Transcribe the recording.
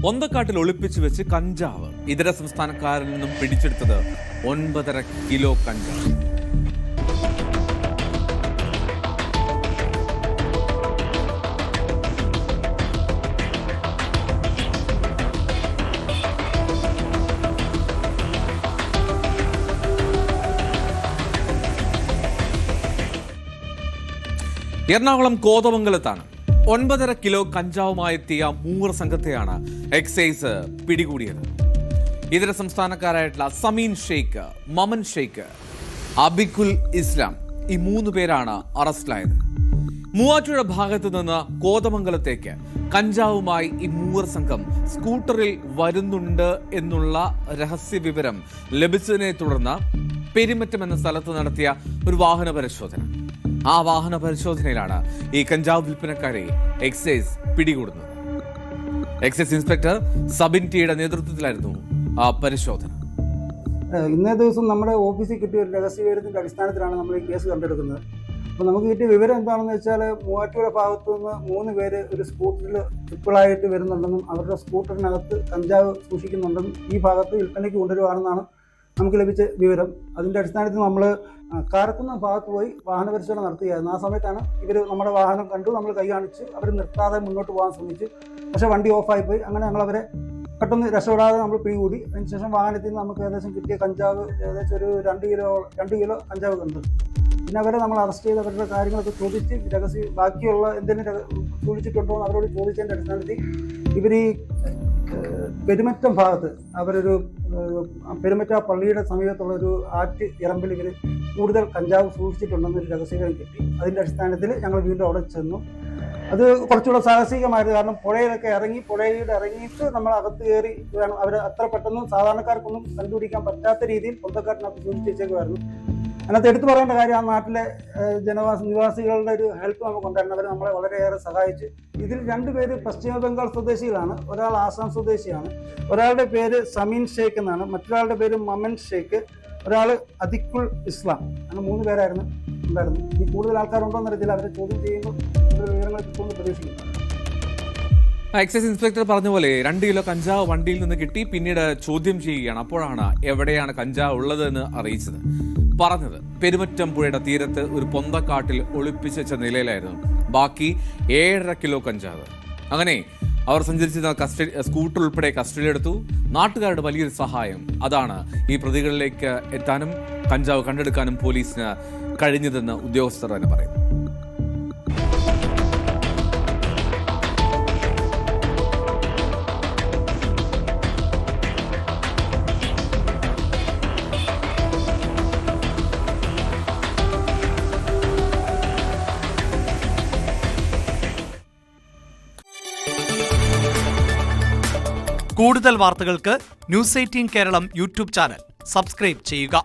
പൊന്തക്കാട്ടിൽ ഒളിപ്പിച്ചു വെച്ച് കഞ്ചാവ്. ഇതര സംസ്ഥാനക്കാരിൽ നിന്നും പിടിച്ചെടുത്തത് 9.5 കിലോ കഞ്ചാവ്. എറണാകുളം കോതമംഗലത്താണ് 9.5 കിലോ കഞ്ചാവുമായി എത്തിയ മൂവർ സംഘത്തെയാണ് എക്സൈസ് പിടികൂടിയത്. ഇതര സംസ്ഥാനക്കാരായിട്ടുള്ള സമീൻ ഷെയ്ഖ്, മമൻ ഷെയ്ഖ്, അബിക്കുൽ ഇസ്ലാം, ഈ 3 പേരാണ് അറസ്റ്റിലായത്. മൂവാറ്റുപുഴ ഭാഗത്ത് നിന്ന് കോതമംഗലത്തേക്ക് കഞ്ചാവുമായി ഈ മൂവർ സംഘം സ്കൂട്ടറിൽ വരുന്നുണ്ട് എന്നുള്ള രഹസ്യ വിവരം ലഭിച്ചതിനെ തുടർന്ന് പെരുമറ്റം എന്ന സ്ഥലത്ത് നടത്തിയ ഒരു വാഹന പരിശോധന. ആ വാഹന പരിശോധനയിലാണ് ഈ കഞ്ചാവ് വിൽപ്പനക്കാരെ എക്സൈസ് പിടികൂടുന്നത്. എക്സൈസ് ഇൻസ്പെക്ടർ സബിൻ ടിയുടെ നേതൃത്വത്തിലായിരുന്നു ആ പരിശോധന. ഇന്നേ ദിവസം നമ്മുടെ ഓഫീസിൽ കിട്ടിയ ഒരു രഹസ്യ വിവരത്തിന്റെ അടിസ്ഥാനത്തിലാണ് നമ്മൾ ഈ കേസ് കണ്ടെടുക്കുന്നത്. അപ്പോൾ നമുക്ക് കിട്ടിയ വിവരം എന്താണെന്ന് വെച്ചാൽ, മൂവാറ്റുപുഴ ഭാഗത്തു നിന്ന് 3 പേര് ഒരു സ്കൂട്ടറിൽ ട്രിപ്പിളായിട്ട് വരുന്നുണ്ടെന്നും അവരുടെ സ്കൂട്ടറിനകത്ത് കഞ്ചാവ് സൂക്ഷിക്കുന്നുണ്ടെന്നും ഈ ഭാഗത്ത് വിൽപ്പനയ്ക്ക് കൊണ്ടുവരുവാണെന്നാണ് നമുക്ക് ലഭിച്ച വിവരം. അതിൻ്റെ അടിസ്ഥാനത്തിൽ നമ്മൾ കാരക്കുന്ന ഭാഗത്ത് പോയി വാഹന പരിശോധന നടത്തുകയായിരുന്നു. ആ സമയത്താണ് ഇവർ നമ്മുടെ വാഹനം കണ്ടു, നമ്മൾ കൈ കാണിച്ച് അവർ നിർത്താതെ മുന്നോട്ട് പോകാൻ ശ്രമിച്ചു. പക്ഷേ വണ്ടി ഓഫായി പോയി. അങ്ങനെ ഞങ്ങളവരെ പെട്ടെന്ന് രക്ഷപ്പെടാതെ നമ്മൾ പിടികൂടി. അതിനുശേഷം വാഹനത്തിൽ നിന്ന് നമുക്ക് ഏകദേശം കിട്ടിയ കഞ്ചാവ് ഏകദേശം ഒരു 2 കിലോ കഞ്ചാവ് കണ്ടു. പിന്നെ അവരെ നമ്മൾ അറസ്റ്റ് ചെയ്ത് അവരുടെ കാര്യങ്ങളൊക്കെ ചോദിച്ച് ബാക്കിയുള്ള എന്തെങ്കിലും സൂക്ഷിച്ചിട്ടുണ്ടോ എന്ന് അവരോട് ചോദിച്ചതിൻ്റെ അടിസ്ഥാനത്തിൽ ഇവർ ഈ പെരുമറ്റം ഭാഗത്ത് അവരൊരു പെരുമറ്റ പള്ളിയുടെ സമീപത്തുള്ള ഒരു ആറ്റ് ഇറമ്പിൽ ഇവർ കൂടുതൽ കഞ്ചാവ് സൂക്ഷിച്ചിട്ടുണ്ടെന്നൊരു രഹസ്യം കിട്ടി. അതിൻ്റെ അടിസ്ഥാനത്തിൽ ഞങ്ങൾ വീണ്ടും അവിടെ ചെന്നു. അത് കുറച്ചുകൂടെ സാഹസികമായിരുന്നു. കാരണം പുഴയിലൊക്കെ ഇറങ്ങിയിട്ട് നമ്മൾ അകത്ത് കയറി വേണം. അവർ അത്ര പെട്ടെന്ന് സാധാരണക്കാർക്കൊന്നും കണ്ടുപിടിക്കാൻ പറ്റാത്ത രീതിയിൽ പൊന്തക്കാട്ടിനകത്ത് സൂക്ഷിച്ച് വെച്ചേക്കുമായിരുന്നു. അതിനകത്ത് എടുത്തു പറയേണ്ട കാര്യം, ആ നാട്ടിലെ നിവാസികളുടെ ഒരു ഹെൽപ്പ് നമുക്കുണ്ടായിരുന്നു. അവർ നമ്മളെ വളരെയേറെ സഹായിച്ചു. ഇതിൽ 2 പേര് പശ്ചിമ ബംഗാൾ സ്വദേശികളാണ്, ഒരാൾ ആസാം സ്വദേശിയാണ്. ഒരാളുടെ പേര് സമീൻ ഷെയ്ഖ് എന്നാണ്, മറ്റൊരാളുടെ പേര് മമൻ ഷെയ്ഖ്, ഒരാൾ അബിക്കുൽ ഇസ്ലാം. അങ്ങനെ 3 പേരായിരുന്നു ഉണ്ടായിരുന്നു. ഈ കൂടുതൽ ആൾക്കാരുണ്ടോ എന്നറിയത്തില്ല. അവരെ ചോദ്യം ചെയ്യുമ്പോൾ വിവരങ്ങൾ കിട്ടുമെന്ന് പ്രതീക്ഷിക്കുന്നു. എക്സൈസ് ഇൻസ്പെക്ടർ പറഞ്ഞ പോലെ 2 കിലോ കഞ്ചാവ് വണ്ടിയിൽ നിന്ന് കിട്ടി. പിന്നീട് ചോദ്യം ചെയ്യുകയാണ്. അപ്പോഴാണ് എവിടെയാണ് കഞ്ചാവ് ഉള്ളതെന്ന് അറിയിച്ചത്. പറഞ്ഞത് പെരുമറ്റം പുഴയുടെ തീരത്ത് ഒരു പൊന്തക്കാട്ടിൽ ഒളിപ്പിച്ചു വെച്ച നിലയിലായിരുന്നു. ബാക്കി 7.5 കിലോ കഞ്ചാവ്. അങ്ങനെ അവർ സഞ്ചരിച്ചിരുന്ന സ്കൂട്ടർ ഉൾപ്പെടെ കസ്റ്റഡിയിലെടുത്തു. നാട്ടുകാരുടെ വലിയൊരു സഹായം അതാണ് ഈ പ്രതികളിലേക്ക് എത്താനും കഞ്ചാവ് കണ്ടെടുക്കാനും പോലീസിന് കഴിഞ്ഞതെന്ന് ഉദ്യോഗസ്ഥർ തന്നെ പറയുന്നു. കൂടുതൽ വാർത്തകൾക്ക് News 18 Keralam YouTube channel subscribe ചെയ്യുക.